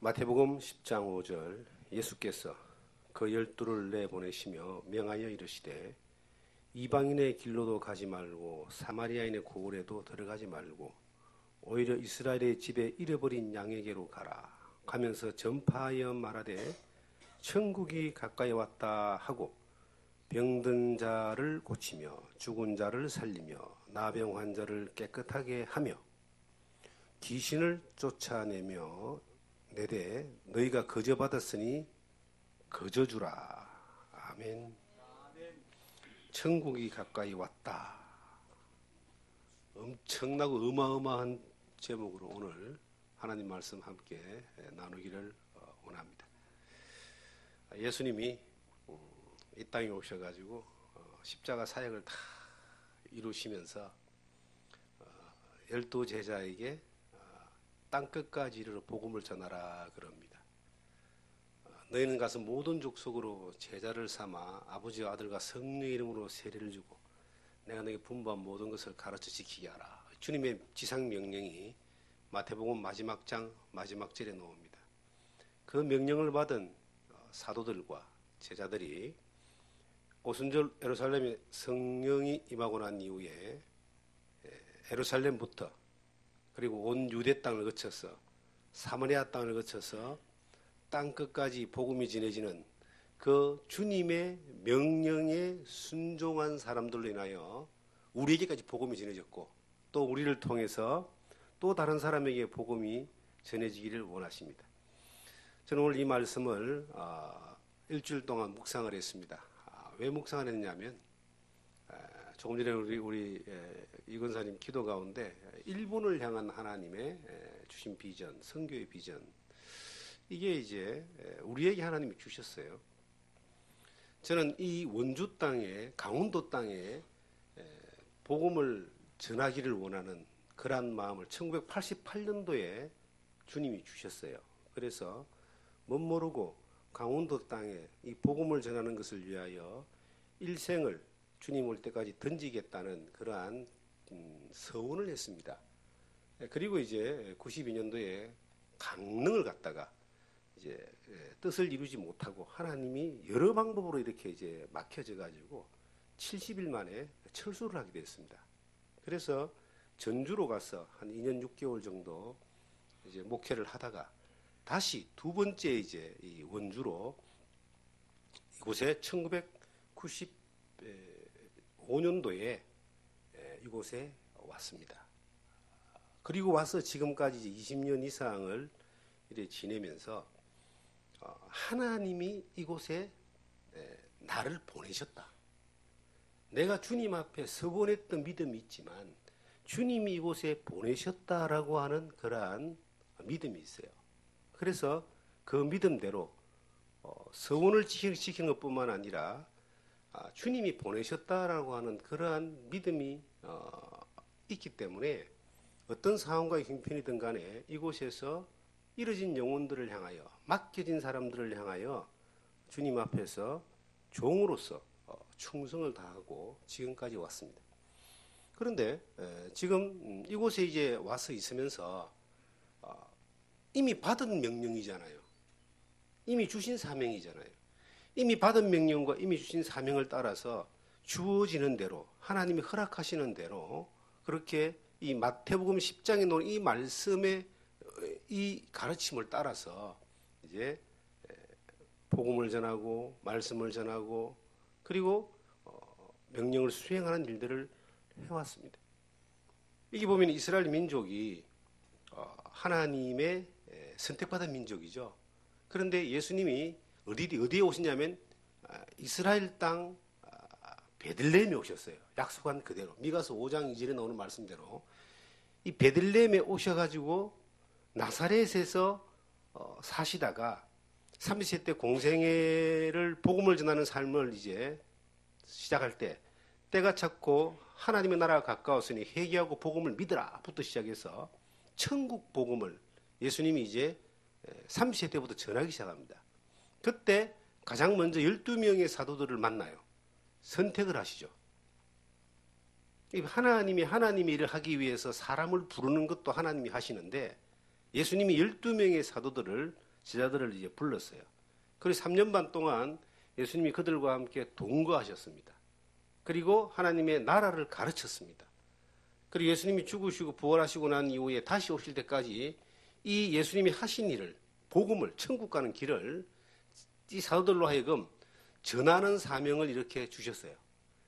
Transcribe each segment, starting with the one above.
마태복음 10장 5절 예수께서 그 12를 내보내시며 명하여 이르시되 이방인의 길로도 가지 말고 사마리아인의 고을에도 들어가지 말고 오히려 이스라엘의 집에 잃어버린 양에게로 가라. 가면서 전파하여 말하되 천국이 가까이 왔다 하고 병든 자를 고치며 죽은 자를 살리며 나병 환자를 깨끗하게 하며 귀신을 쫓아내며 내되 너희가 거저 받았으니 거저 주라. 아멘. 천국이 가까이 왔다. 엄청나고 어마어마한 제목으로 오늘 하나님 말씀 함께 나누기를 원합니다. 예수님이 이 땅에 오셔가지고 십자가 사역을 다 이루시면서 12 제자에게 땅끝까지 이르러 복음을 전하라 그럽니다. 너희는 가서 모든 족속으로 제자를 삼아 아버지와 아들과 성령의 이름으로 세례를 주고 내가 너에게 분부한 모든 것을 가르쳐 지키게 하라. 주님의 지상 명령이 마태복음 마지막 장 마지막 절에 나옵니다. 그 명령을 받은 사도들과 제자들이 오순절 예루살렘에 성령이 임하고 난 이후에 예루살렘부터 그리고 온 유대 땅을 거쳐서 사마리아 땅을 거쳐서 땅끝까지 복음이 전해지는 그 주님의 명령에 순종한 사람들로 인하여 우리에게까지 복음이 전해졌고 또 우리를 통해서 또 다른 사람에게 복음이 전해지기를 원하십니다. 저는 오늘 이 말씀을 일주일 동안 묵상을 했습니다. 왜 묵상을 했냐면 조금 전에 우리 이건사님 기도 가운데 일본을 향한 하나님의 주신 비전, 선교의 비전, 이게 이제 우리에게 하나님이 주셨어요. 저는 이 원주 땅에, 강원도 땅에 복음을 전하기를 원하는 그러한 마음을 1988년도에 주님이 주셨어요. 그래서 멋모르고 강원도 땅에 이 복음을 전하는 것을 위하여 일생을 주님 올 때까지 던지겠다는 그러한 서원을 했습니다. 그리고 이제 92년도에 강릉을 갔다가 이제 뜻을 이루지 못하고 하나님이 여러 방법으로 이렇게 이제 막혀져 가지고 70일 만에 철수를 하게 됐습니다. 그래서 전주로 가서 한 2년 6개월 정도 이제 목회를 하다가 다시 두 번째 이제 이 원주로 이곳에 1995년도에 이곳에 왔습니다. 그리고 와서 지금까지 20년 이상을 이렇게 지내면서 하나님이 이곳에 나를 보내셨다. 내가 주님 앞에 서원했던 믿음이 있지만 주님이 이곳에 보내셨다라고 하는 그러한 믿음이 있어요. 그래서 그 믿음대로 서원을 지키는 것뿐만 아니라 주님이 보내셨다라고 하는 그러한 믿음이 있기 때문에 어떤 상황과 형편이든 간에 이곳에서 이뤄진 영혼들을 향하여 맡겨진 사람들을 향하여 주님 앞에서 종으로서 충성을 다하고 지금까지 왔습니다. 그런데 지금 이곳에 이제 와서 있으면서 이미 받은 명령이잖아요. 이미 주신 사명이잖아요. 이미 받은 명령과 이미 주신 사명을 따라서 주어지는 대로 하나님이 허락하시는 대로 그렇게 이 마태복음 10장에 놓은 이 말씀의 이 가르침을 따라서 이제 복음을 전하고 말씀을 전하고 그리고 명령을 수행하는 일들을 해왔습니다. 이게 보면 이스라엘 민족이 하나님의 선택받은 민족이죠. 그런데 예수님이 어디에 오시냐면 이스라엘 땅 베들레헴에 오셨어요. 약속한 그대로 미가서 5장 2절에 나오는 말씀대로 이 베들레헴에 오셔가지고 나사렛에서 사시다가 30세 때 공생애를 복음을 전하는 삶을 이제 시작할 때 때가 찼고 하나님의 나라가 가까웠으니 회개하고 복음을 믿으라부터 시작해서 천국 복음을 예수님이 이제 30세 때부터 전하기 시작합니다. 그때 가장 먼저 12명의 사도들을 만나요. 선택을 하시죠. 하나님이 하나님의 일을 하기 위해서 사람을 부르는 것도 하나님이 하시는데 예수님이 12명의 사도들을 제자들을 이제 불렀어요. 그리고 3년 반 동안 예수님이 그들과 함께 동거하셨습니다. 그리고 하나님의 나라를 가르쳤습니다. 그리고 예수님이 죽으시고 부활하시고 난 이후에 다시 오실 때까지 이 예수님이 하신 일을, 복음을, 천국 가는 길을 이 사도들로 하여금 전하는 사명을 이렇게 주셨어요.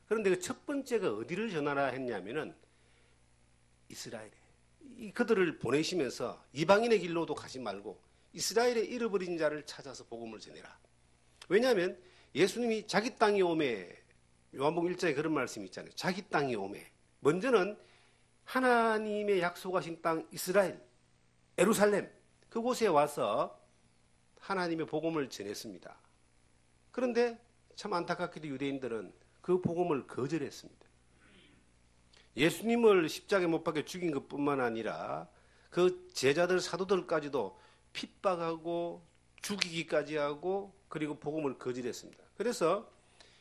그런데 그 첫 번째가 어디를 전하라 했냐면은 이스라엘에. 그들을 보내시면서 이방인의 길로도 가지 말고 이스라엘의 잃어버린 자를 찾아서 복음을 전해라. 왜냐하면 예수님이 자기 땅이 오매, 요한복음 1장에 그런 말씀이 있잖아요. 자기 땅이 오매. 먼저는 하나님의 약속하신 땅 이스라엘, 예루살렘, 그곳에 와서 하나님의 복음을 전했습니다. 그런데 참 안타깝게도 유대인들은 그 복음을 거절했습니다. 예수님을 십자가에 못 박혀 죽인 것뿐만 아니라 그 제자들, 사도들까지도 핍박하고 죽이기까지 하고 그리고 복음을 거절했습니다. 그래서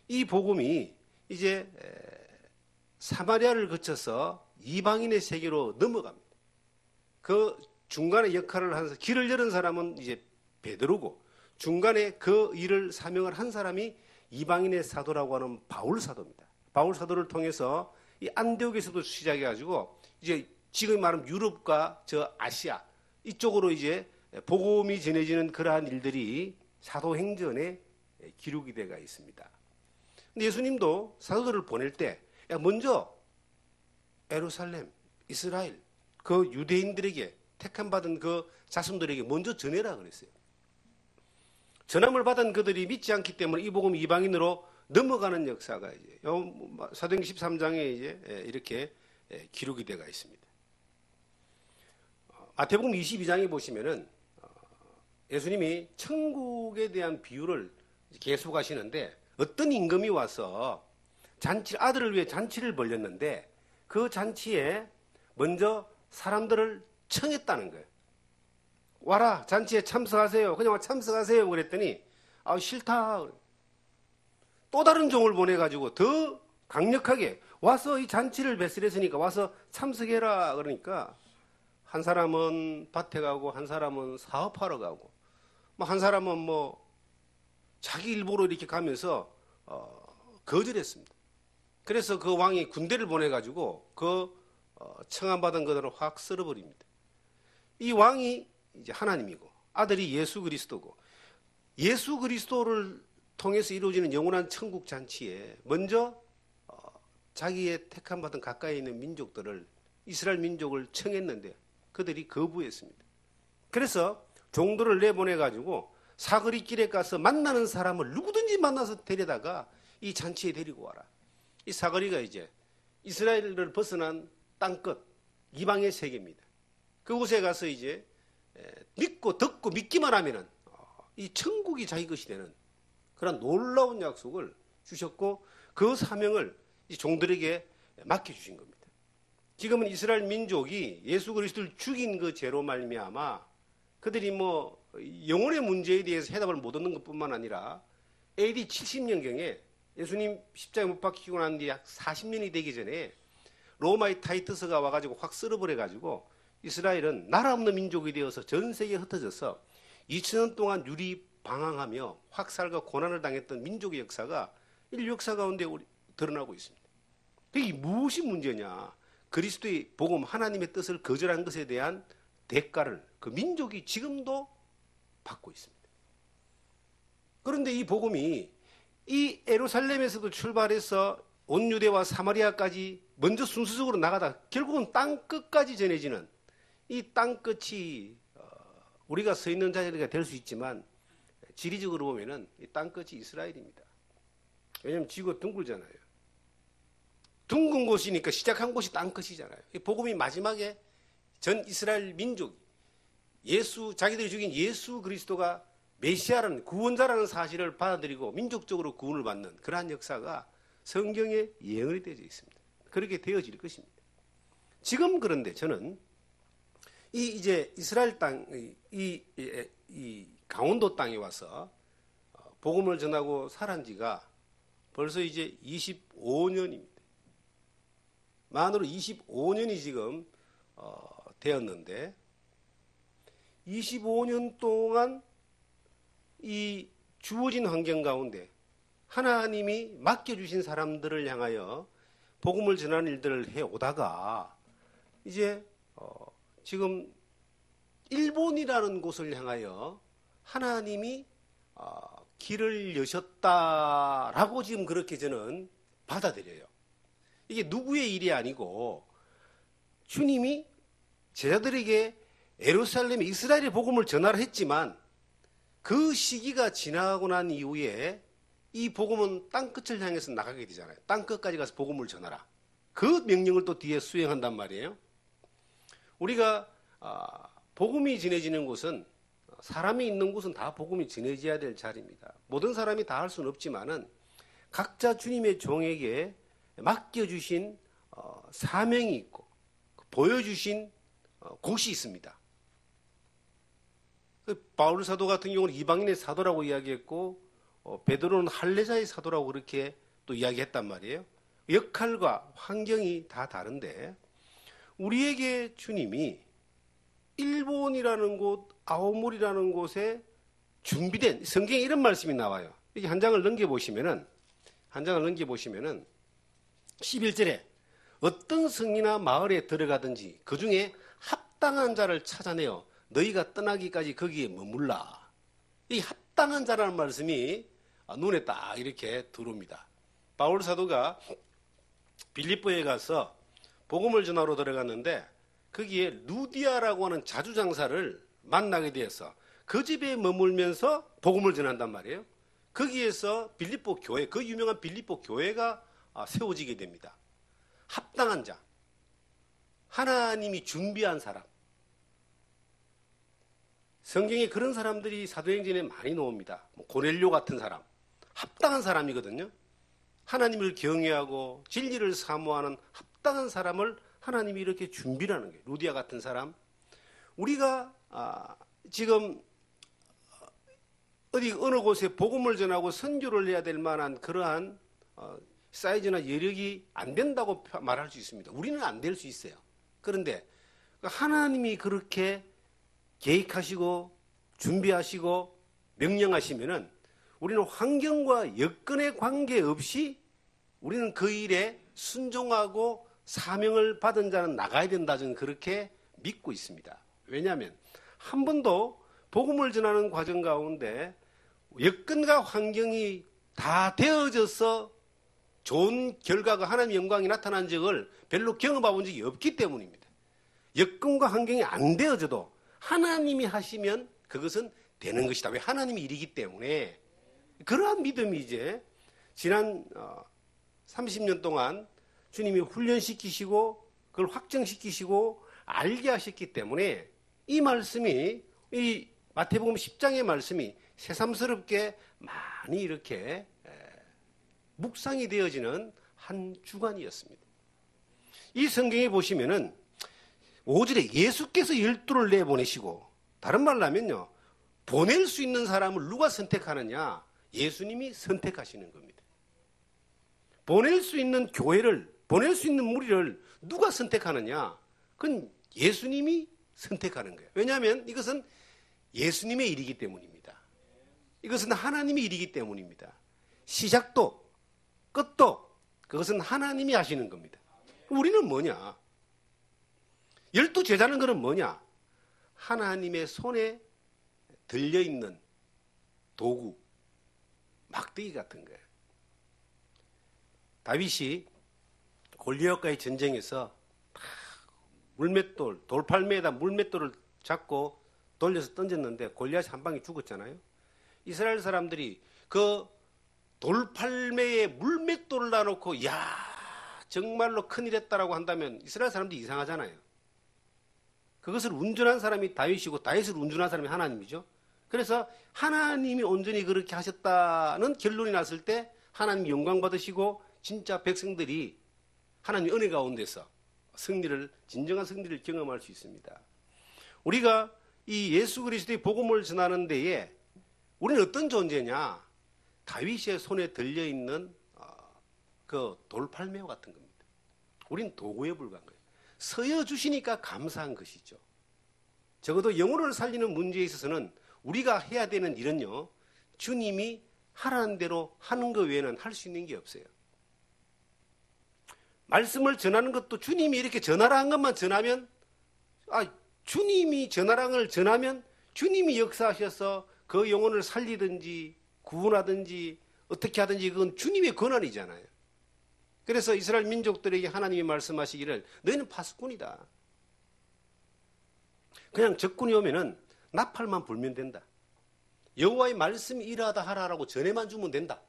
이 복음이 이제 사마리아를 거쳐서 이방인의 세계로 넘어갑니다. 그 중간에 역할을 하면서 길을 열은 사람은 이제 베드로고 중간에 그 일을 사명을 한 사람이 이방인의 사도라고 하는 바울 사도입니다. 바울 사도를 통해서 이 안디옥에서도 시작해가지고 이제 지금 말하면 유럽과 저 아시아 이쪽으로 이제 복음이 전해지는 그러한 일들이 사도행전에 기록이 되어 있습니다. 근데 예수님도 사도들을 보낼 때 먼저 예루살렘, 이스라엘, 그 유대인들에게 택함받은 그 자손들에게 먼저 전해라 그랬어요. 전함을 받은 그들이 믿지 않기 때문에 이 복음이 이방인으로 넘어가는 역사가 이제 사도행전 13장에 이제 이렇게 기록이 되어 있습니다. 마태복음 22장에 보시면은 예수님이 천국에 대한 비유를 계속하시는데 어떤 임금이 와서 아들을 위해 잔치를 벌였는데 그 잔치에 먼저 사람들을 청했다는 거예요. 와라, 잔치에 참석하세요. 그냥 참석하세요. 그랬더니 싫다. 또 다른 종을 보내가지고 더 강력하게 와서 이 잔치를 배설했으니까 와서 참석해라. 그러니까 한 사람은 밭에 가고 한 사람은 사업하러 가고 한 사람은 자기 일보로 이렇게 가면서 거절했습니다. 그래서 그 왕이 군대를 보내가지고 그 청함받은 그들을 확 쓸어버립니다. 이 왕이 이제 하나님이고 아들이 예수 그리스도고 예수 그리스도를 통해서 이루어지는 영원한 천국 잔치에 먼저 자기의 택함받은 가까이 있는 민족들을 이스라엘 민족을 청했는데 그들이 거부했습니다. 그래서 종들을 내보내가지고 사거리 길에 가서 만나는 사람을 누구든지 만나서 데려다가 이 잔치에 데리고 와라. 이 사거리가 이제 이스라엘을 벗어난 땅끝 이방의 세계입니다. 그곳에 가서 이제 믿고 듣고 믿기만 하면은 이 천국이 자기 것이 되는 그런 놀라운 약속을 주셨고 그 사명을 이 종들에게 맡겨주신 겁니다. 지금은 이스라엘 민족이 예수 그리스도를 죽인 그 죄로 말미암아 그들이 영혼의 문제에 대해서 해답을 못 얻는 것뿐만 아니라 AD 70년경에 예수님 십자가에 못 박히고 난 뒤 약 40년이 되기 전에 로마의 타이투스가 와가지고 확 쓸어버려가지고 이스라엘은 나라 없는 민족이 되어서 전 세계에 흩어져서 2000년 동안 유리방황하며 확살과 고난을 당했던 민족의 역사가 인류 역사 가운데 드러나고 있습니다. 이게 무엇이 문제냐? 그리스도의 복음 하나님의 뜻을 거절한 것에 대한 대가를 그 민족이 지금도 받고 있습니다. 그런데 이 복음이 이 예루살렘에서도 출발해서 온 유대와 사마리아까지 먼저 순서적으로 나가다 결국은 땅 끝까지 전해지는 이 땅 끝이 우리가 서 있는 자리가 될 수 있지만 지리적으로 보면은 이 땅 끝이 이스라엘입니다. 왜냐하면 지구가 둥글잖아요. 둥근 곳이니까 시작한 곳이 땅 끝이잖아요. 이 복음이 마지막에 전 이스라엘 민족 자기들이 죽인 예수 그리스도가 메시아라는 구원자라는 사실을 받아들이고 민족적으로 구원을 받는 그러한 역사가 성경에 예언이 되어 있습니다. 그렇게 되어질 것입니다. 지금 그런데 저는 이제 이스라엘 땅, 이 강원도 땅에 와서 복음을 전하고 살은 지가 벌써 이제 25년입니다. 만으로 25년이 지금 되었는데 25년 동안 이 주어진 환경 가운데 하나님이 맡겨주신 사람들을 향하여 복음을 전하는 일들을 해오다가 이제 지금 일본이라는 곳을 향하여 하나님이 길을 여셨다라고 지금 그렇게 저는 받아들여요. 이게 누구의 일이 아니고 주님이 제자들에게 예루살렘 이스라엘의 복음을 전하라 했지만 그 시기가 지나고 난 이후에 이 복음은 땅끝을 향해서 나가게 되잖아요. 땅끝까지 가서 복음을 전하라. 그 명령을 또 뒤에 수행한단 말이에요. 우리가 복음이 전해지는 곳은 사람이 있는 곳은 다 복음이 전해져야 될 자리입니다. 모든 사람이 다 할 수는 없지만은 각자 주님의 종에게 맡겨주신 사명이 있고 보여주신 곳이 있습니다. 바울 사도 같은 경우는 이방인의 사도라고 이야기했고 베드로는 할례자의 사도라고 그렇게 또 이야기했단 말이에요. 역할과 환경이 다 다른데 우리에게 주님이 일본이라는 곳, 아오모리라는 곳에 준비된 성경에 이런 말씀이 나와요. 여기 한 장을 넘겨보시면은 11절에 어떤 성이나 마을에 들어가든지 그 중에 합당한 자를 찾아내어 너희가 떠나기까지 거기에 머물라. 이 합당한 자라는 말씀이 눈에 딱 이렇게 들어옵니다. 바울 사도가 빌립보에 가서 복음을 전하러 들어갔는데 거기에 루디아라고 하는 자주장사를 만나게 되어서 그 집에 머물면서 복음을 전한단 말이에요. 거기에서 빌립보 교회, 그 유명한 빌립보 교회가 세워지게 됩니다. 합당한 자, 하나님이 준비한 사람. 성경에 그런 사람들이 사도행전에 많이 나옵니다. 고넬료 같은 사람, 합당한 사람이거든요. 하나님을 경외하고 진리를 사모하는 합당한 사람을 하나님이 이렇게 준비라는 거예요. 루디아 같은 사람. 우리가 지금 어느 곳에 복음을 전하고 선교를 해야 될 만한 그러한 사이즈나 여력이 안 된다고 말할 수 있습니다. 우리는 안 될 수 있어요. 그런데 하나님이 그렇게 계획하시고 준비하시고 명령하시면은 우리는 환경과 여건에 관계없이 우리는 그 일에 순종하고 사명을 받은 자는 나가야 된다. 저는 그렇게 믿고 있습니다. 왜냐하면 한 번도 복음을 전하는 과정 가운데 여건과 환경이 다 되어져서 좋은 결과가 하나님의 영광이 나타난 적을 별로 경험해 본 적이 없기 때문입니다. 여건과 환경이 안 되어져도 하나님이 하시면 그것은 되는 것이다. 왜? 하나님이 일이기 때문에. 그러한 믿음이 이제 지난 30년 동안 주님이 훈련시키시고 그걸 확정시키시고 알게 하셨기 때문에 이 말씀이 이 마태복음 10장의 말씀이 새삼스럽게 많이 이렇게 묵상이 되어지는 한 주간이었습니다. 이 성경에 보시면은 5절에 예수께서 12를 내보내시고, 다른 말로 하면요, 보낼 수 있는 사람을 누가 선택하느냐? 예수님이 선택하시는 겁니다. 보낼 수 있는 교회를, 보낼 수 있는 무리를 누가 선택하느냐? 그건 예수님이 선택하는 거예요. 왜냐하면 이것은 예수님의 일이기 때문입니다. 이것은 하나님의 일이기 때문입니다. 시작도 끝도 그것은 하나님이 하시는 겁니다. 우리는 뭐냐? 12제자는 그럼 뭐냐? 하나님의 손에 들려있는 도구, 막대기 같은 거예요. 다윗이 골리앗과의 전쟁에서 물맷돌, 돌팔매에다 물맷돌을 잡고 돌려서 던졌는데 골리앗이 한 방에 죽었잖아요. 이스라엘 사람들이 그 돌팔매에 물맷돌을 놔놓고 야 정말로 큰일 했다라고 한다면 이스라엘 사람들이 이상하잖아요. 그것을 운전한 사람이 다윗이고 다윗을 운전한 사람이 하나님이죠. 그래서 하나님이 온전히 그렇게 하셨다는 결론이 났을 때 하나님 영광 받으시고 진짜 백성들이 하나님 은혜 가운데서 진정한 승리를 경험할 수 있습니다. 우리가 이 예수 그리스도의 복음을 전하는 데에 우리는 어떤 존재냐? 다윗의 손에 들려있는 그 돌팔매와 같은 겁니다. 우린 도구에 불과한 거예요. 서여 주시니까 감사한 것이죠. 적어도 영혼을 살리는 문제에 있어서는 우리가 해야 되는 일은요, 주님이 하라는 대로 하는 것 외에는 할 수 있는 게 없어요. 말씀을 전하는 것도 주님이 이렇게 전하라 한 것만 전하면, 주님이 전하라는 걸 전하면 주님이 역사하셔서 그 영혼을 살리든지 구원하든지 어떻게 하든지 그건 주님의 권한이잖아요. 그래서 이스라엘 민족들에게 하나님이 말씀하시기를 너희는 파수꾼이다. 그냥 적군이 오면은 나팔만 불면 된다. 여호와의 말씀이 이러하다 하라라고 전해만 주면 된다.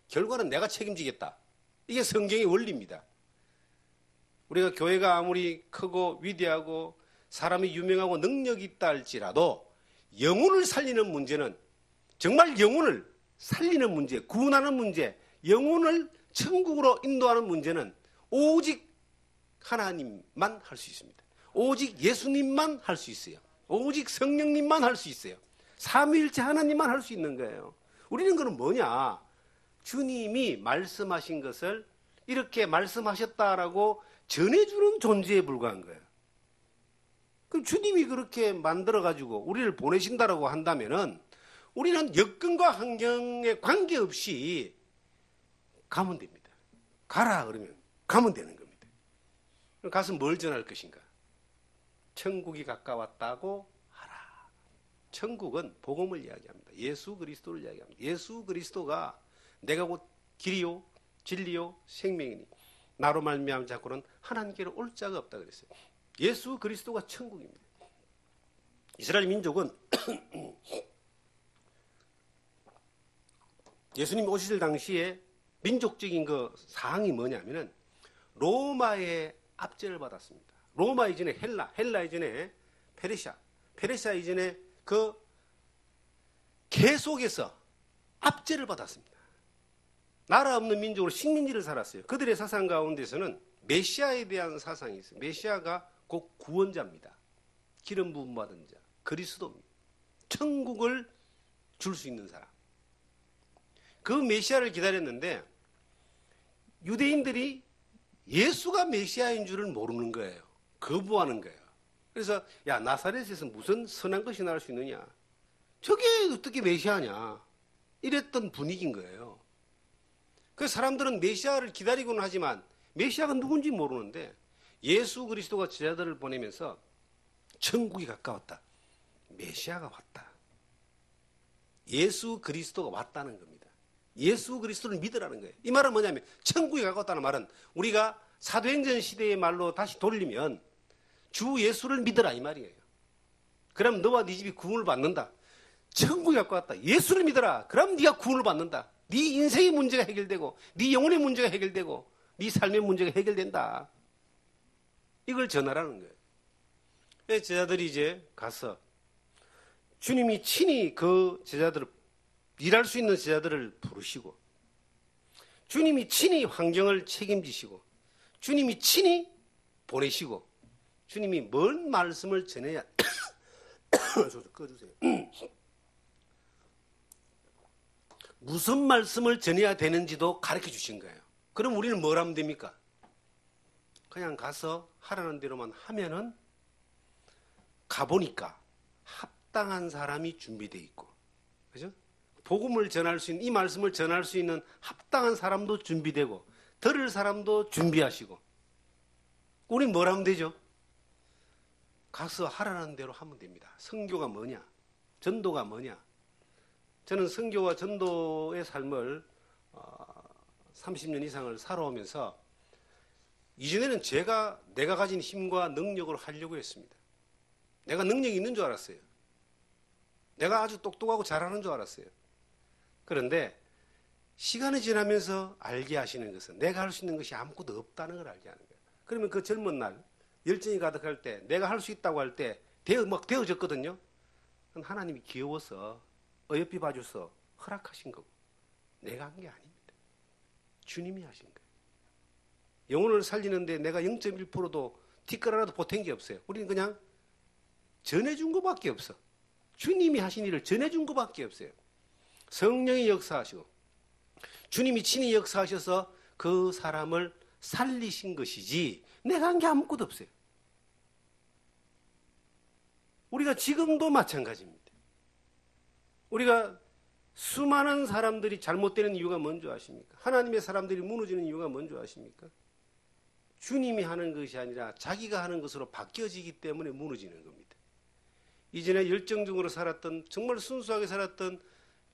결과는 내가 책임지겠다. 이게 성경의 원리입니다. 우리가 교회가 아무리 크고 위대하고 사람이 유명하고 능력이 있다 할지라도 영혼을 살리는 문제는, 정말 영혼을 살리는 문제, 구원하는 문제, 영혼을 천국으로 인도하는 문제는 오직 하나님만 할 수 있습니다. 오직 예수님만 할 수 있어요. 오직 성령님만 할 수 있어요. 삼위일체 하나님만 할 수 있는 거예요. 우리는 그럼 뭐냐? 주님이 말씀하신 것을 이렇게 말씀하셨다라고 전해주는 존재에 불과한 거예요. 그럼 주님이 그렇게 만들어가지고 우리를 보내신다라고 한다면은 우리는 여건과 환경에 관계없이 가면 됩니다. 가라 그러면 가면 되는 겁니다. 가서 뭘 전할 것인가? 천국이 가까웠다고 하라. 천국은 복음을 이야기합니다. 예수 그리스도를 이야기합니다. 예수 그리스도가 내가 곧 길이요 진리요 생명이니 나로 말미암은 자고는 하나님께로 올 자가 없다 그랬어요. 예수 그리스도가 천국입니다. 이스라엘 민족은 예수님 오실 당시에 민족적인 그 사항이 뭐냐면은 로마의 압제를 받았습니다. 로마 이전에 헬라 이전에 페르시아 이전에 그 계속해서 압제를 받았습니다. 나라 없는 민족으로 식민지를 살았어요. 그들의 사상 가운데서는 메시아에 대한 사상이 있어요. 메시아가 곧 구원자입니다. 기름 부음 받은 자, 그리스도입니다. 천국을 줄 수 있는 사람. 그 메시아를 기다렸는데 유대인들이 예수가 메시아인 줄을 모르는 거예요. 거부하는 거예요. 그래서 야, 나사렛에서 무슨 선한 것이 나올 수 있느냐? 저게 어떻게 메시아냐? 이랬던 분위기인 거예요. 그 사람들은 메시아를 기다리고는 하지만 메시아가 누군지 모르는데 예수 그리스도가 제자들을 보내면서 천국이 가까웠다. 메시아가 왔다. 예수 그리스도가 왔다는 겁니다. 예수 그리스도를 믿으라는 거예요. 이 말은 뭐냐면 천국이 가까웠다는 말은 우리가 사도행전 시대의 말로 다시 돌리면 주 예수를 믿으라 이 말이에요. 그럼 너와 네 집이 구원을 받는다. 천국이 가까웠다. 예수를 믿어라. 그럼 네가 구원을 받는다. 네 인생의 문제가 해결되고 네 영혼의 문제가 해결되고 네 삶의 문제가 해결된다. 이걸 전하라는 거예요. 제자들이 이제 가서 주님이 친히 그 제자들을 일할 수 있는 제자들을 부르시고 주님이 친히 환경을 책임지시고 주님이 친히 보내시고 주님이 뭔 말씀을 전해야 꺼주세요. 무슨 말씀을 전해야 되는지도 가르쳐 주신 거예요. 그럼 우리는 뭘 하면 됩니까? 그냥 가서 하라는 대로만 하면은 가보니까 합당한 사람이 준비되어 있고, 그죠? 복음을 전할 수 있는, 이 말씀을 전할 수 있는 합당한 사람도 준비되고, 들을 사람도 준비하시고, 우리 뭘 하면 되죠? 가서 하라는 대로 하면 됩니다. 선교가 뭐냐? 전도가 뭐냐? 저는 선교와 전도의 삶을 30년 이상을 살아오면서 이전에는 내가 가진 힘과 능력으로 하려고 했습니다. 내가 능력이 있는 줄 알았어요. 내가 아주 똑똑하고 잘하는 줄 알았어요. 그런데 시간이 지나면서 알게 하시는 것은 내가 할 수 있는 것이 아무것도 없다는 걸 알게 하는 거예요. 그러면 그 젊은 날 열정이 가득할 때 내가 할 수 있다고 할 때 막 되어졌거든요. 그건 하나님이 귀여워서 어여삐 봐줘서 허락하신 거고 내가 한 게 아닙니다. 주님이 하신 거예요. 영혼을 살리는데 내가 0.1%도 티끌 하나도 보탠 게 없어요. 우리는 그냥 전해준 것밖에 없어. 주님이 하신 일을 전해준 것밖에 없어요. 성령이 역사하시고 주님이 친히 역사하셔서 그 사람을 살리신 것이지 내가 한 게 아무것도 없어요. 우리가 지금도 마찬가지입니다. 우리가 수많은 사람들이 잘못되는 이유가 뭔지 아십니까? 하나님의 사람들이 무너지는 이유가 뭔지 아십니까? 주님이 하는 것이 아니라 자기가 하는 것으로 바뀌어지기 때문에 무너지는 겁니다. 이전에 열정적으로 살았던, 정말 순수하게 살았던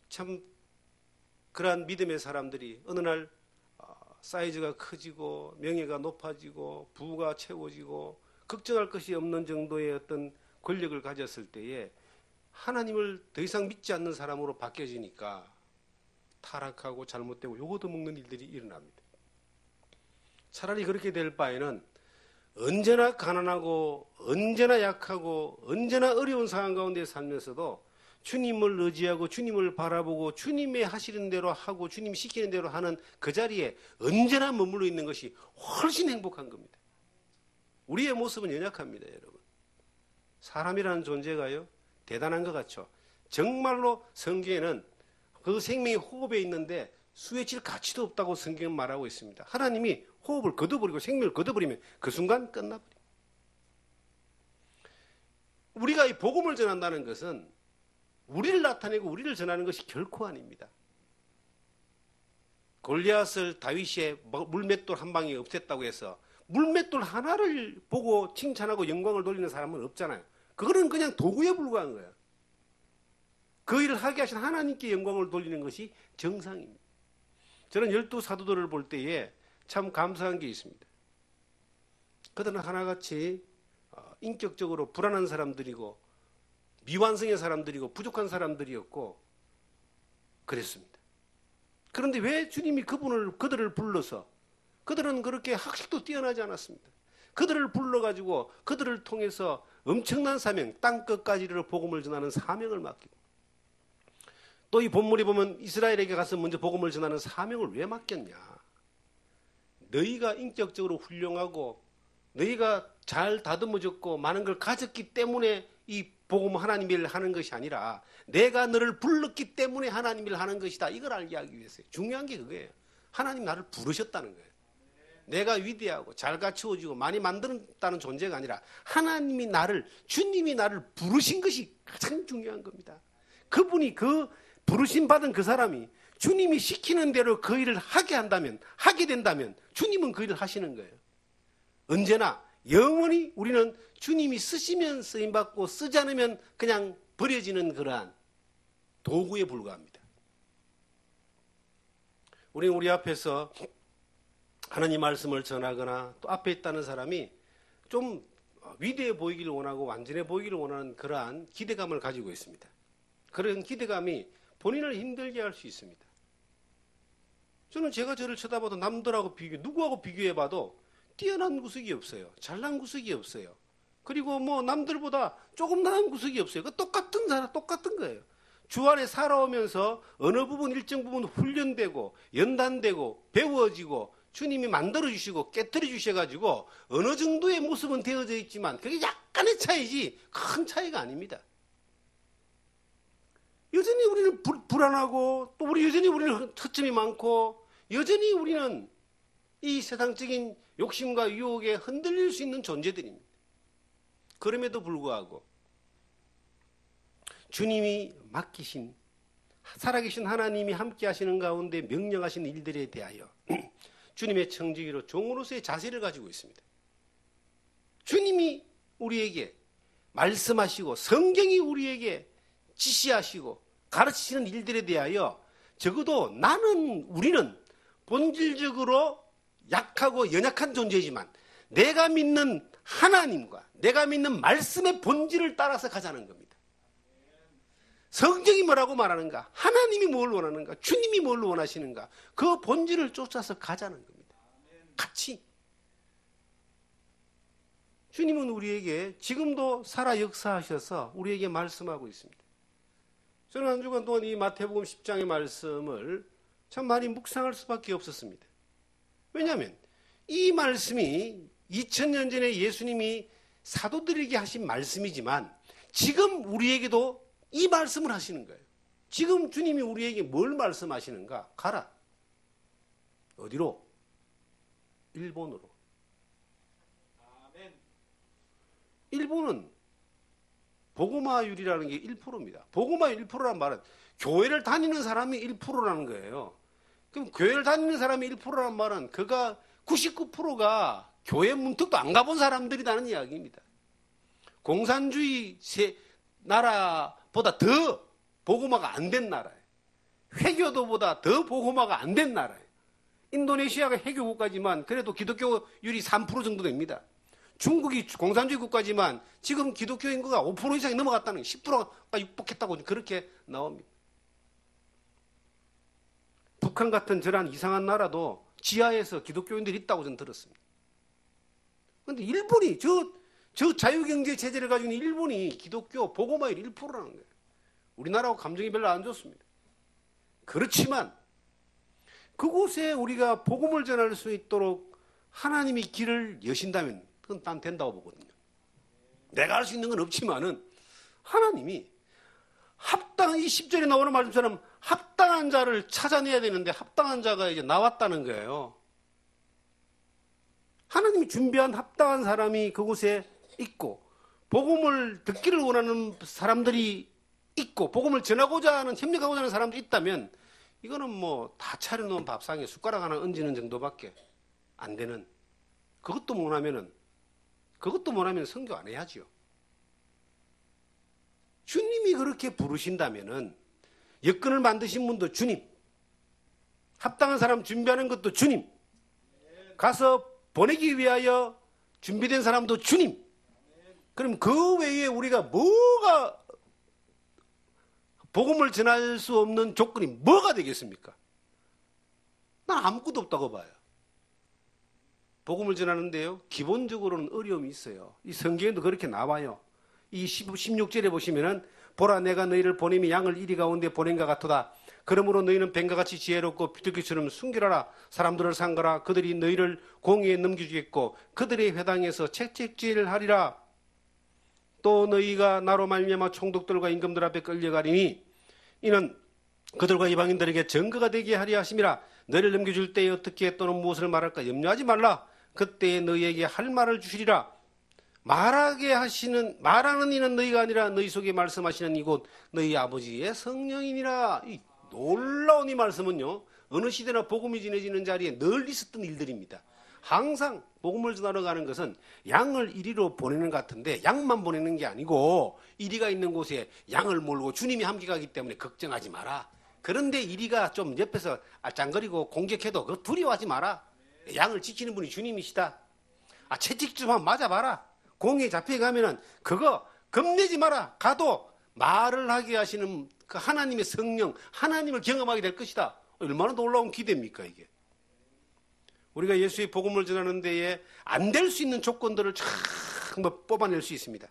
참 그러한 믿음의 사람들이 어느 날 사이즈가 커지고 명예가 높아지고 부가 채워지고 걱정할 것이 없는 정도의 어떤 권력을 가졌을 때에 하나님을 더 이상 믿지 않는 사람으로 바뀌어지니까 타락하고 잘못되고 요거도 먹는 일들이 일어납니다. 차라리 그렇게 될 바에는 언제나 가난하고 언제나 약하고 언제나 어려운 상황 가운데 살면서도 주님을 의지하고 주님을 바라보고 주님의 하시는 대로 하고 주님이 시키는 대로 하는 그 자리에 언제나 머물러 있는 것이 훨씬 행복한 겁니다. 우리의 모습은 연약합니다, 여러분. 사람이라는 존재가요, 대단한 것 같죠. 정말로 성경에는 그 생명이 호흡에 있는데 수에칠 가치도 없다고 성경은 말하고 있습니다. 하나님이 호흡을 걷어버리고 생명을 걷어버리면 그 순간 끝나버립니다. 우리가 이 복음을 전한다는 것은 우리를 나타내고 우리를 전하는 것이 결코 아닙니다. 골리앗을 다윗의 물맷돌 한 방에 없앴다고 해서 물맷돌 하나를 보고 칭찬하고 영광을 돌리는 사람은 없잖아요. 그거는 그냥 도구에 불과한 거예요. 그 일을 하게 하신 하나님께 영광을 돌리는 것이 정상입니다. 저는 12사도들을 볼 때에 참 감사한 게 있습니다. 그들은 하나같이 인격적으로 불안한 사람들이고 미완성의 사람들이고 부족한 사람들이었고 그랬습니다. 그런데 왜 주님이 그들을 불러서, 그들은 그렇게 학식도 뛰어나지 않았습니다. 그들을 불러가지고 그들을 통해서 엄청난 사명, 땅끝까지를 복음을 전하는 사명을 맡기고, 또 이 본문에 보면 이스라엘에게 가서 먼저 복음을 전하는 사명을 왜 맡겼냐? 너희가 인격적으로 훌륭하고 너희가 잘 다듬어졌고 많은 걸 가졌기 때문에 이 복음 하나님의 일을 하는 것이 아니라 내가 너를 불렀기 때문에 하나님의 일을 하는 것이다. 이걸 알게 하기 위해서요. 중요한 게 그거예요. 하나님 나를 부르셨다는 거예요. 내가 위대하고 잘 갖추어지고 많이 만들었다는 존재가 아니라 하나님이 나를, 주님이 나를 부르신 것이 가장 중요한 겁니다. 그분이 그 부르심 받은 그 사람이 주님이 시키는 대로 그 일을 하게 된다면 주님은 그 일을 하시는 거예요. 언제나 영원히 우리는 주님이 쓰시면 쓰임받고 쓰지 않으면 그냥 버려지는 그러한 도구에 불과합니다. 우리는 우리 앞에서 하나님 말씀을 전하거나 또 앞에 있다는 사람이 좀 위대해 보이기를 원하고 완전해 보이기를 원하는 그러한 기대감을 가지고 있습니다. 그런 기대감이 본인을 힘들게 할 수 있습니다. 저는 제가 저를 쳐다봐도 남들하고 누구하고 비교해봐도 뛰어난 구석이 없어요. 잘난 구석이 없어요. 그리고 뭐 남들보다 조금 나은 구석이 없어요. 그 똑같은 거예요. 주 안에 살아오면서 어느 부분 일정 부분 훈련되고 연단되고 배워지고 주님이 만들어주시고 깨트려주셔가지고 어느 정도의 모습은 되어져 있지만 그게 약간의 차이지 큰 차이가 아닙니다. 여전히 우리는 불안하고 또 여전히 우리는 허점이 많고 여전히 우리는 이 세상적인 욕심과 유혹에 흔들릴 수 있는 존재들입니다. 그럼에도 불구하고 주님이 맡기신, 살아계신 하나님이 함께 하시는 가운데 명령하신 일들에 대하여 주님의 청지기로 종으로서의 자세를 가지고 있습니다. 주님이 우리에게 말씀하시고 성경이 우리에게 지시하시고 가르치시는 일들에 대하여 적어도 우리는 본질적으로 약하고 연약한 존재이지만 내가 믿는 하나님과 내가 믿는 말씀의 본질을 따라서 가자는 겁니다. 성경이 뭐라고 말하는가? 하나님이 뭘 원하는가? 주님이 뭘 원하시는가? 그 본질을 쫓아서 가자는 겁니다. 같이. 주님은 우리에게 지금도 살아 역사하셔서 우리에게 말씀하고 있습니다. 저는 한 주간 동안 이 마태복음 10장의 말씀을 참 많이 묵상할 수밖에 없었습니다. 왜냐하면 이 말씀이 2000년 전에 예수님이 사도들에게 하신 말씀이지만 지금 우리에게도 이 말씀을 하시는 거예요. 지금 주님이 우리에게 뭘 말씀하시는가? 가라. 어디로? 일본으로. 일본은 복음화율이라는 게 1%입니다. 복음화율 1%란 말은 교회를 다니는 사람이 1%라는 거예요. 그럼 교회를 다니는 사람이 1%라는 말은 그가 99%가 교회 문턱도 안 가본 사람들이라는 이야기입니다. 공산주의 나라보다 더 복음화가 안 된 나라예요. 회교도보다 더 복음화가 안 된 나라예요. 인도네시아가 회교 국가지만 그래도 기독교율이 3% 정도 됩니다. 중국이 공산주의 국가지만 지금 기독교 인구가 5% 이상이 넘어갔다는 10%가 육박했다고 그렇게 나옵니다. 북한 같은 저런 이상한 나라도 지하에서 기독교인들이 있다고 저는 들었습니다. 그런데 일본이 저 자유경제 체제를 가지고 있는 일본이 기독교 복음화율 1%라는 거예요. 우리나라하고 감정이 별로 안 좋습니다. 그렇지만 그곳에 우리가 복음을 전할 수 있도록 하나님이 길을 여신다면 그건 난 된다고 보거든요. 내가 할 수 있는 건 없지만은 하나님이 합당한 이 10절에 나오는 말씀처럼 합당한 자를 찾아내야 되는데 합당한 자가 이제 나왔다는 거예요. 하나님이 준비한 합당한 사람이 그곳에 있고 복음을 듣기를 원하는 사람들이 있고 복음을 전하고자 하는 협력하고자 하는 사람들이 있다면 이거는 뭐 다 차려놓은 밥상에 숟가락 하나 얹는 정도밖에 안 되는 그것도 못하면 선교 안 해야지요. 주님이 그렇게 부르신다면은 여건을 만드신 분도 주님, 합당한 사람 준비하는 것도 주님, 가서 보내기 위하여 준비된 사람도 주님. 그럼 그 외에 우리가 뭐가 복음을 전할 수 없는 조건이 뭐가 되겠습니까? 난 아무것도 없다고 봐요. 복음을 전하는데요, 기본적으로는 어려움이 있어요. 이 성경에도 그렇게 나와요. 이 16절에 보시면은 보라 내가 너희를 보내미 양을 이리 가운데 보낸가 같도다. 그러므로 너희는 뱀과 같이 지혜롭고 비둘기처럼 순결하라. 사람들을 상거라. 그들이 너희를 공의에 넘겨주겠고 그들의 회당에서 채찍질을 하리라. 또 너희가 나로 말미암아 총독들과 임금들 앞에 끌려가리니 이는 그들과 이방인들에게 증거가 되게 하리 하심이라. 너희를 넘겨줄 때에 어떻게 또는 무엇을 말할까 염려하지 말라. 그때에 너희에게 할 말을 주시리라. 말하는 이는 너희가 아니라 너희 속에 말씀하시는 이곳 너희 아버지의 성령이니라. 이 놀라운 이 말씀은요, 어느 시대나 복음이 전해지는 자리에 늘 있었던 일들입니다. 항상 복음을 전하러 가는 것은 양을 이리로 보내는 것 같은데 양만 보내는 게 아니고 이리가 있는 곳에 양을 몰고 주님이 함께 가기 때문에 걱정하지 마라. 그런데 이리가 좀 옆에서 알짱거리고 공격해도 그거 두려워하지 마라. 양을 지키는 분이 주님이시다. 채찍 좀 한번 맞아봐라. 공에 잡혀가면은 그거 겁내지 마라. 가도 말을 하게 하시는 그 하나님의 성령, 하나님을 경험하게 될 것이다. 얼마나 놀라운 기대입니까 이게. 우리가 예수의 복음을 전하는 데에 안 될 수 있는 조건들을 쫙 뽑아낼 수 있습니다.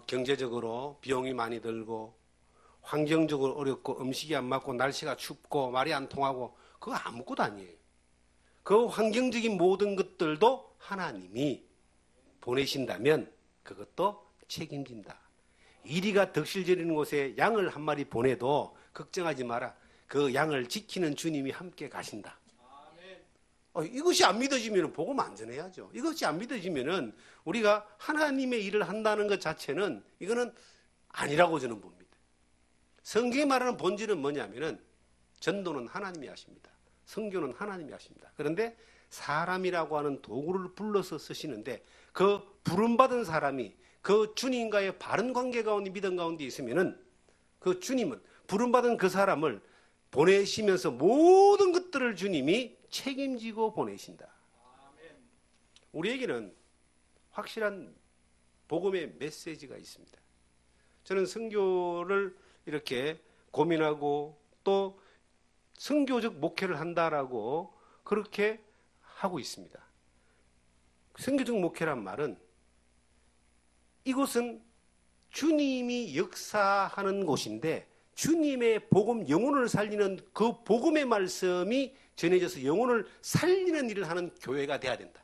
경제적으로 비용이 많이 들고 환경적으로 어렵고 음식이 안 맞고 날씨가 춥고 말이 안 통하고 그거 아무것도 아니에요. 그 환경적인 모든 것들도 하나님이 보내신다면 그것도 책임진다. 이리가 덕실저리는 곳에 양을 한 마리 보내도 걱정하지 마라. 그 양을 지키는 주님이 함께 가신다. 이것이 안 믿어지면 복음 안 전해야죠. 이것이 안 믿어지면 우리가 하나님의 일을 한다는 것 자체는 이거는 아니라고 저는 봅니다. 성경이 말하는 본질은 뭐냐면은 전도는 하나님이 하십니다. 선교는 하나님이 하십니다. 그런데 사람이라고 하는 도구를 불러서 쓰시는데 그 부름받은 사람이 그 주님과의 바른 관계 가운데 믿음 가운데 있으면은 그 주님은 부름받은 그 사람을 보내시면서 모든 것들을 주님이 책임지고 보내신다. 우리에게는 확실한 복음의 메시지가 있습니다. 저는 선교를 이렇게 고민하고 또 선교적 목회를 한다라고 그렇게 하고 있습니다. 선교적 목회란 말은 이곳은 주님이 역사하는 곳인데 주님의 복음, 영혼을 살리는 그 복음의 말씀이 전해져서 영혼을 살리는 일을 하는 교회가 돼야 된다.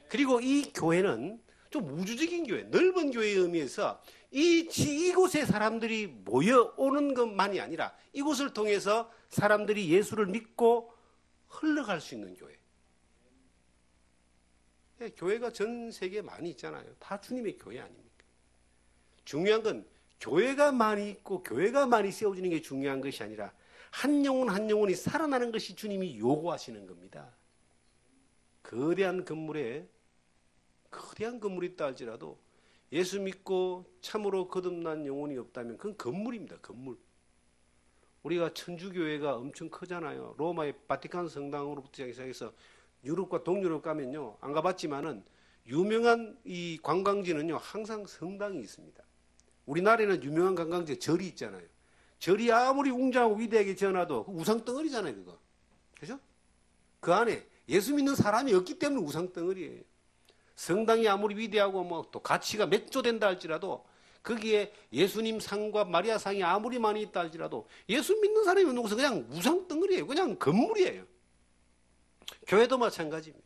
그리고 이 교회는 좀 우주적인 교회, 넓은 교회의 의미에서 이곳에 사람들이 모여오는 것만이 아니라 이곳을 통해서 사람들이 예수를 믿고 흘러갈 수 있는 교회. 예, 교회가 전 세계에 많이 있잖아요. 다 주님의 교회 아닙니까? 중요한 건 교회가 많이 있고 교회가 많이 세워지는 게 중요한 것이 아니라 한 영혼 한 영혼이 살아나는 것이 주님이 요구하시는 겁니다. 거대한 건물이 있다 할지라도 예수 믿고 참으로 거듭난 영혼이 없다면 그건 건물입니다. 건물. 우리가 천주교회가 엄청 크잖아요. 로마의 바티칸 성당으로부터 시작해서 유럽과 동유럽 가면요, 안 가봤지만은 유명한 이 관광지는요 항상 성당이 있습니다. 우리나라에는 유명한 관광지 절이 있잖아요. 절이 아무리 웅장하고 위대하게 지어놔도 우상 덩어리잖아요, 그거. 그죠? 그 안에 예수 믿는 사람이 없기 때문에 우상 덩어리예요. 성당이 아무리 위대하고 뭐 또 가치가 몇 조 된다 할지라도 거기에 예수님 상과 마리아 상이 아무리 많이 있다 할지라도 예수 믿는 사람이 없는 곳은 그냥 우상 덩어리예요. 그냥 건물이에요. 교회도 마찬가지입니다.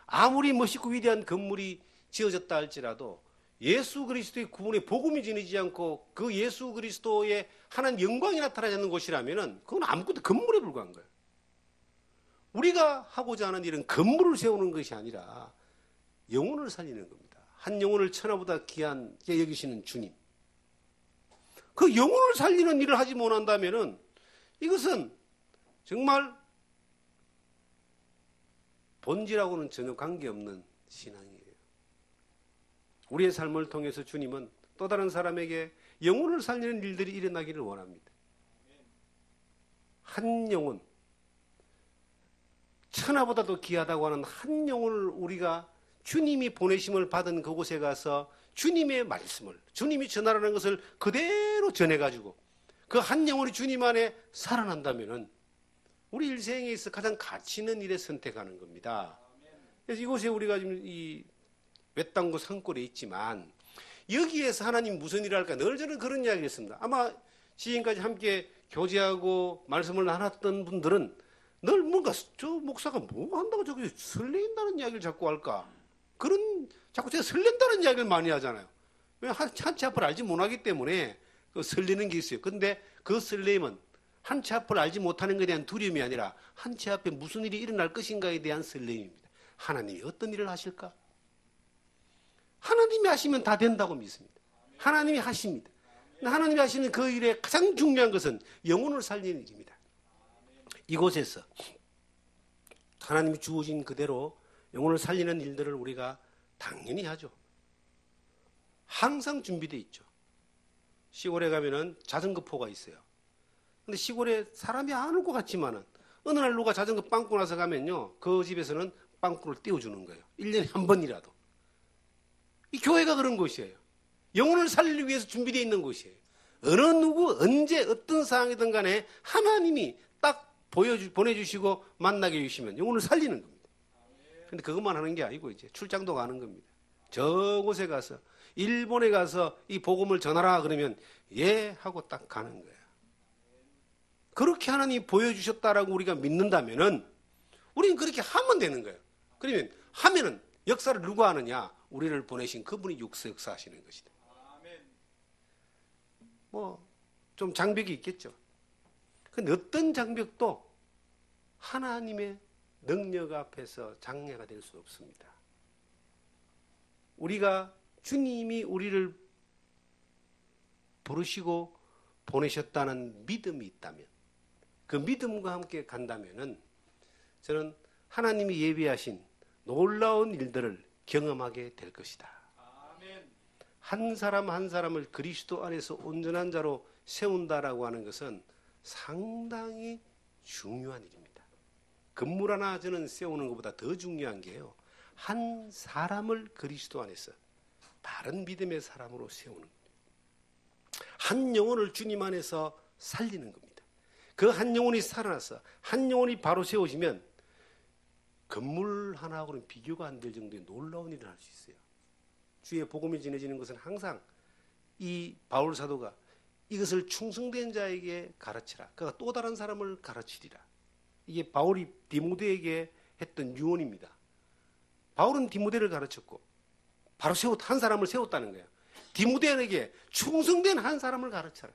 아무리 멋있고 위대한 건물이 지어졌다 할지라도 예수 그리스도의 구원의 복음이 전해지지 않고 그 예수 그리스도의 하나님 영광이 나타나지 않는 곳이라면은 그건 아무것도 건물에 불과한 거예요. 우리가 하고자 하는 일은 건물을 세우는 것이 아니라 영혼을 살리는 겁니다. 한 영혼을 천하보다 귀하게 여기시는 주님. 그 영혼을 살리는 일을 하지 못한다면은 이것은 정말 본질하고는 전혀 관계없는 신앙이에요. 우리의 삶을 통해서 주님은 또 다른 사람에게 영혼을 살리는 일들이 일어나기를 원합니다. 한 영혼, 천하보다도 귀하다고 하는 한 영혼을 우리가 주님이 보내심을 받은 그곳에 가서 주님의 말씀을, 주님이 전하라는 것을 그대로 전해가지고 그 한 영혼이 주님 안에 살아난다면은 우리 일생에 있어 가장 가치 있는 일에 선택하는 겁니다. 그래서 이곳에 우리가 지금 이 외딴 곳 산골에 있지만 여기에서 하나님 무슨 일을 할까 늘 저는 그런 이야기를 했습니다. 아마 지금까지 함께 교제하고 말씀을 나눴던 분들은 늘 뭔가 저 목사가 뭐 한다고 저기 설레인다는 이야기를 자꾸 할까? 그런 자꾸 제가 설렌다는 이야기를 많이 하잖아요. 왜 한치 앞을 알지 못하기 때문에 그 설레는 게 있어요. 근데 그 설렘은 한치 앞을 알지 못하는 것에 대한 두려움이 아니라 한치 앞에 무슨 일이 일어날 것인가에 대한 설렘입니다. 하나님이 어떤 일을 하실까? 하나님이 하시면 다 된다고 믿습니다. 하나님이 하십니다. 하나님이 하시는 그 일에 가장 중요한 것은 영혼을 살리는 일입니다. 이곳에서 하나님이 주어진 그대로 영혼을 살리는 일들을 우리가 당연히 하죠. 항상 준비되어 있죠. 시골에 가면은 자전거포가 있어요. 근데 시골에 사람이 안 올 것 같지만은 어느 날 누가 자전거 빵꾸 나서 가면요, 그 집에서는 빵꾸를 띄워주는 거예요. 1년에 한 번이라도. 이 교회가 그런 곳이에요. 영혼을 살리기 위해서 준비되어 있는 곳이에요. 어느 누구 언제 어떤 상황이든 간에 하나님이 딱 보내주시고 만나게 해주시면 영혼을 살리는 겁니다. 근데 그것만 하는 게 아니고 이제 출장도 가는 겁니다. 저곳에 가서 일본에 가서 이 복음을 전하라 그러면 예 하고 딱 가는 거예요. 그렇게 하나님이 보여주셨다라고 우리가 믿는다면은 우리는 그렇게 하면 되는 거예요. 그러면 하면은 역사를 누가 하느냐? 우리를 보내신 그분이 역사하시는 것이다. 뭐 좀 장벽이 있겠죠. 근데 어떤 장벽도 하나님의 능력 앞에서 장애가 될 수 없습니다. 우리가 주님이 우리를 부르시고 보내셨다는 믿음이 있다면, 그 믿음과 함께 간다면은 저는 하나님이 예비하신 놀라운 일들을 경험하게 될 것이다. 한 사람 한 사람을 그리스도 안에서 온전한 자로 세운다라고 하는 것은 상당히 중요한 일입니다. 건물 하나 저는 세우는 것보다 더 중요한 게요, 한 사람을 그리스도 안에서 다른 믿음의 사람으로 세우는 겁니다. 한 영혼을 주님 안에서 살리는 겁니다. 그 한 영혼이 살아나서 한 영혼이 바로 세워지면 건물 하나하고는 비교가 안 될 정도의 놀라운 일을 할 수 있어요. 주의 복음이 전해지는 것은 항상 이 바울 사도가 이것을 충성된 자에게 가르치라. 그가 또 다른 사람을 가르치리라. 이게 바울이 디모데에게 했던 유언입니다. 바울은 디모데를 가르쳤고 바로 한 사람을 세웠다는 거예요. 디모데에게 충성된 한 사람을 가르쳐라.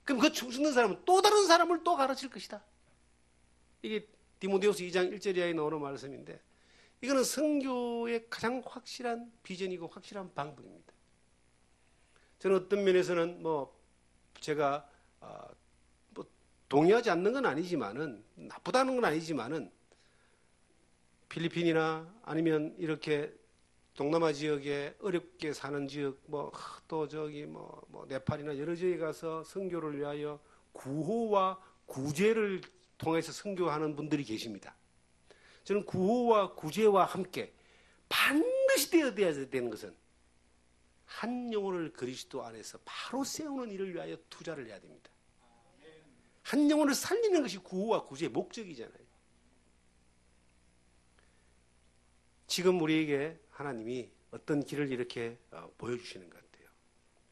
그럼 그 충성된 사람은 또 다른 사람을 또 가르칠 것이다. 이게 디모데후서 2장 1절 이하에 나오는 말씀인데, 이거는 선교의 가장 확실한 비전이고 확실한 방법입니다. 저는 어떤 면에서는 제가 동의하지 않는 건 아니지만은, 나쁘다는 건 아니지만은, 필리핀이나 아니면 이렇게 동남아 지역에 어렵게 사는 지역, 또 네팔이나 여러 지역에 가서 선교를 위하여 구호와 구제를 통해서 선교하는 분들이 계십니다. 저는 구호와 구제와 함께 반드시 되어야 되는 것은 한 영혼을 그리스도 안에서 바로 세우는 일을 위하여 투자를 해야 됩니다. 한 영혼을 살리는 것이 구호와 구제의 목적이잖아요. 지금 우리에게 하나님이 어떤 길을 이렇게 보여주시는 것 같아요.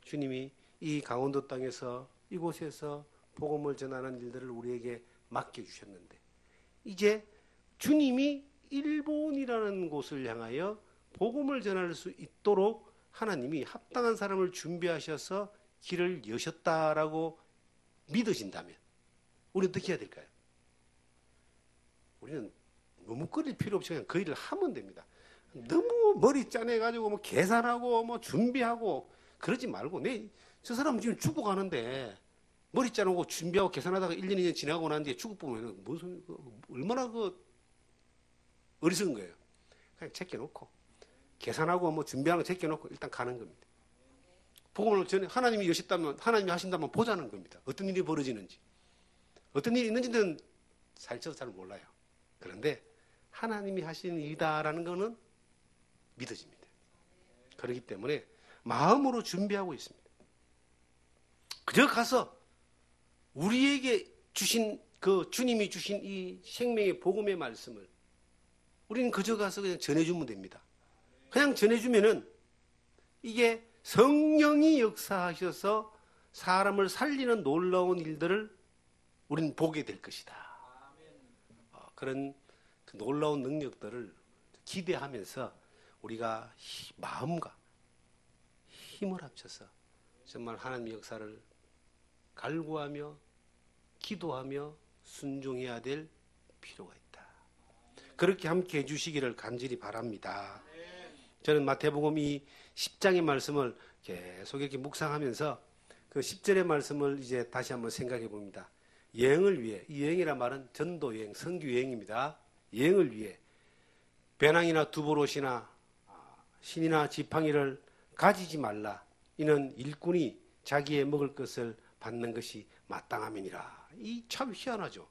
주님이 이 강원도 땅에서 이곳에서 복음을 전하는 일들을 우리에게 맡겨주셨는데, 이제 주님이 일본이라는 곳을 향하여 복음을 전할 수 있도록 하나님이 합당한 사람을 준비하셔서 길을 여셨다라고 믿어진다면 우리는 어떻게 해야 될까요? 우리는 머뭇거릴 필요 없이 그냥 그 일을 하면 됩니다. 너무 머리 짜내가지고 계산하고 준비하고 그러지 말고, 저 사람 지금 죽어가는데 머리 짜내고 준비하고 계산하다가 1년, 2년 지나고 난 뒤에 죽어보면 얼마나 어리석은 거예요. 그냥 제껴놓고 계산하고 준비하는 거 제껴놓고 일단 가는 겁니다. 복음을 전에 하나님이 여셨다면, 하나님이 하신다면 보자는 겁니다. 어떤 일이 벌어지는지, 어떤 일이 있는지는 살쪄서 잘 몰라요. 그런데 하나님이 하시는 일이다라는 것은 믿어집니다. 그렇기 때문에 마음으로 준비하고 있습니다. 그저 가서 우리에게 주신 주님이 주신 이 생명의 복음의 말씀을 우리는 그저 가서 그냥 전해주면 됩니다. 그냥 전해주면은 이게 성령이 역사하셔서 사람을 살리는 놀라운 일들을 우리는 보게 될 것이다. 그런 놀라운 능력들을 기대하면서 우리가 마음과 힘을 합쳐서 정말 하나님의 역사를 갈구하며 기도하며 순종해야 될 필요가 있다. 그렇게 함께 해주시기를 간절히 바랍니다. 저는 마태복음 이 10장의 말씀을 계속 이렇게 묵상하면서 그 10절의 말씀을 이제 다시 한번 생각해 봅니다. 여행을 위해, 이 여행이란 말은 전도 여행, 선교 여행입니다. 여행을 위해 배낭이나 두보롯이나 신이나 지팡이를 가지지 말라. 이는 일꾼이 자기의 먹을 것을 받는 것이 마땅함이니라. 이 참 희한하죠.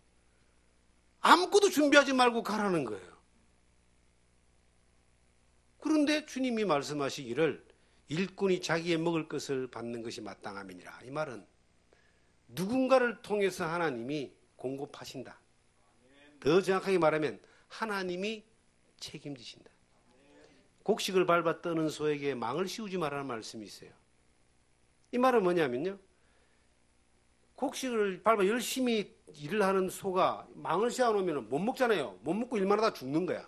아무것도 준비하지 말고 가라는 거예요. 그런데 주님이 말씀하시기를 일꾼이 자기의 먹을 것을 받는 것이 마땅함이니라. 이 말은 누군가를 통해서 하나님이 공급하신다. 더 정확하게 말하면 하나님이 책임지신다. 곡식을 밟아 떠는 소에게 망을 씌우지 말라는 말씀이 있어요. 이 말은 뭐냐면요, 곡식을 밟아 열심히 일을 하는 소가 망을 씌워놓으면 못 먹잖아요. 못 먹고 일만 하다 죽는 거야.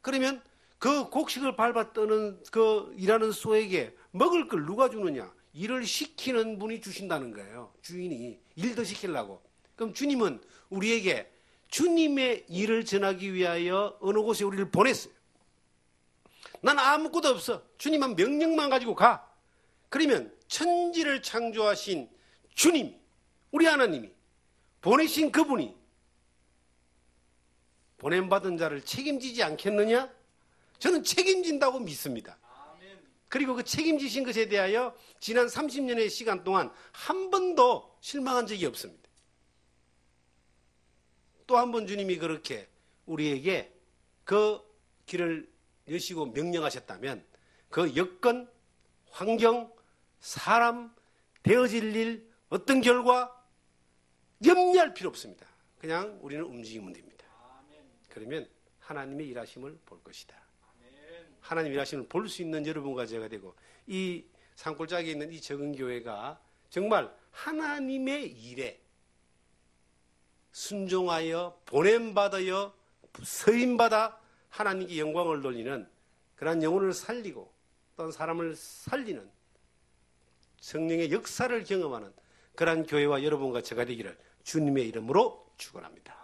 그러면 그 곡식을 밟아 떠는 그 일하는 소에게 먹을 걸 누가 주느냐? 일을 시키는 분이 주신다는 거예요. 주인이 일 더 시키려고. 그럼 주님은 우리에게 주님의 일을 전하기 위하여 어느 곳에 우리를 보냈어요. 난 아무것도 없어. 주님은 명령만 가지고 가. 그러면 천지를 창조하신 주님, 우리 하나님이 보내신 그분이 보냄받은 자를 책임지지 않겠느냐? 저는 책임진다고 믿습니다. 그리고 그 책임지신 것에 대하여 지난 30년의 시간 동안 한 번도 실망한 적이 없습니다. 또 한 번 주님이 그렇게 우리에게 그 길을 여시고 명령하셨다면 그 여건, 환경, 사람, 되어질 일, 어떤 결과 염려할 필요 없습니다. 그냥 우리는 움직이면 됩니다. 그러면 하나님의 일하심을 볼 것이다. 하나님의 일하심을 볼 수 있는 여러분과 제가 되고, 이 산골짜기에 있는 이 적은 교회가 정말 하나님의 일에 순종하여 보냄받아여 서임받아 하나님께 영광을 돌리는 그러한 영혼을 살리고 또 사람을 살리는 성령의 역사를 경험하는 그러한 교회와 여러분과 제가 되기를 주님의 이름으로 축원합니다.